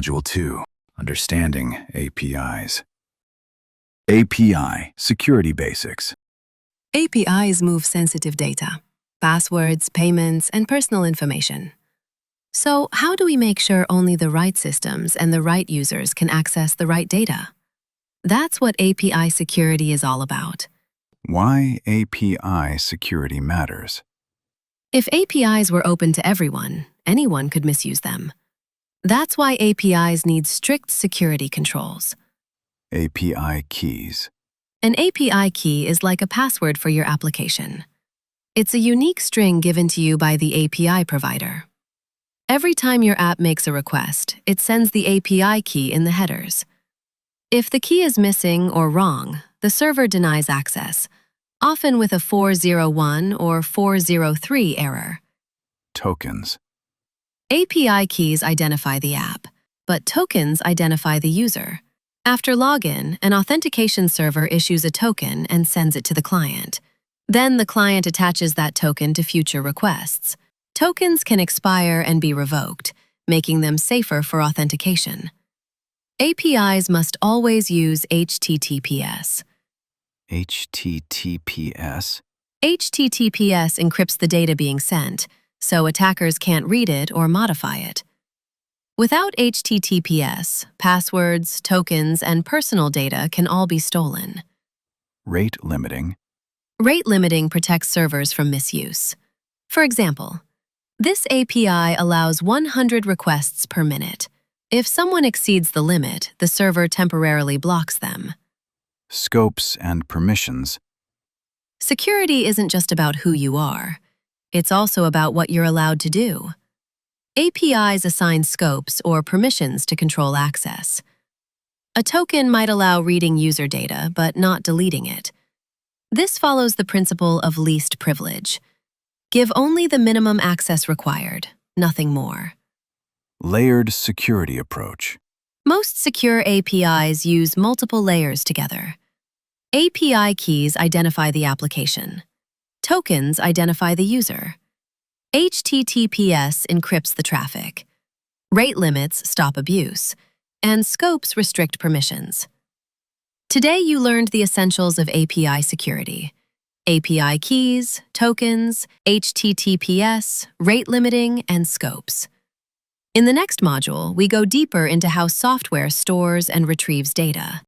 Module 2, Understanding APIs. API Security Basics. APIs move sensitive data, passwords, payments, and personal information. So, how do we make sure only the right systems and the right users can access the right data? That's what API security is all about. Why API security matters. If APIs were open to everyone, anyone could misuse them. That's why APIs need strict security controls. API keys. An API key is like a password for your application. It's a unique string given to you by the API provider. Every time your app makes a request, it sends the API key in the headers. If the key is missing or wrong, the server denies access, often with a 401 or 403 error. Tokens. API keys identify the app, but tokens identify the user. After login, an authentication server issues a token and sends it to the client. Then the client attaches that token to future requests. Tokens can expire and be revoked, making them safer for authentication. APIs must always use HTTPS. HTTPS. HTTPS encrypts the data being sent, so attackers can't read it or modify it. Without HTTPS, passwords, tokens, and personal data can all be stolen. Rate limiting. Rate limiting protects servers from misuse. For example, this API allows 100 requests per minute. If someone exceeds the limit, the server temporarily blocks them. Scopes and permissions. Security isn't just about who you are. It's also about what you're allowed to do. APIs assign scopes or permissions to control access. A token might allow reading user data, but not deleting it. This follows the principle of least privilege. Give only the minimum access required, nothing more. Layered security approach. Most secure APIs use multiple layers together. API keys identify the application. Tokens identify the user. HTTPS encrypts the traffic. Rate limits stop abuse, and scopes restrict permissions. Today you learned the essentials of API security. API keys, tokens, HTTPS, rate limiting, and scopes. In the next module, we go deeper into how software stores and retrieves data.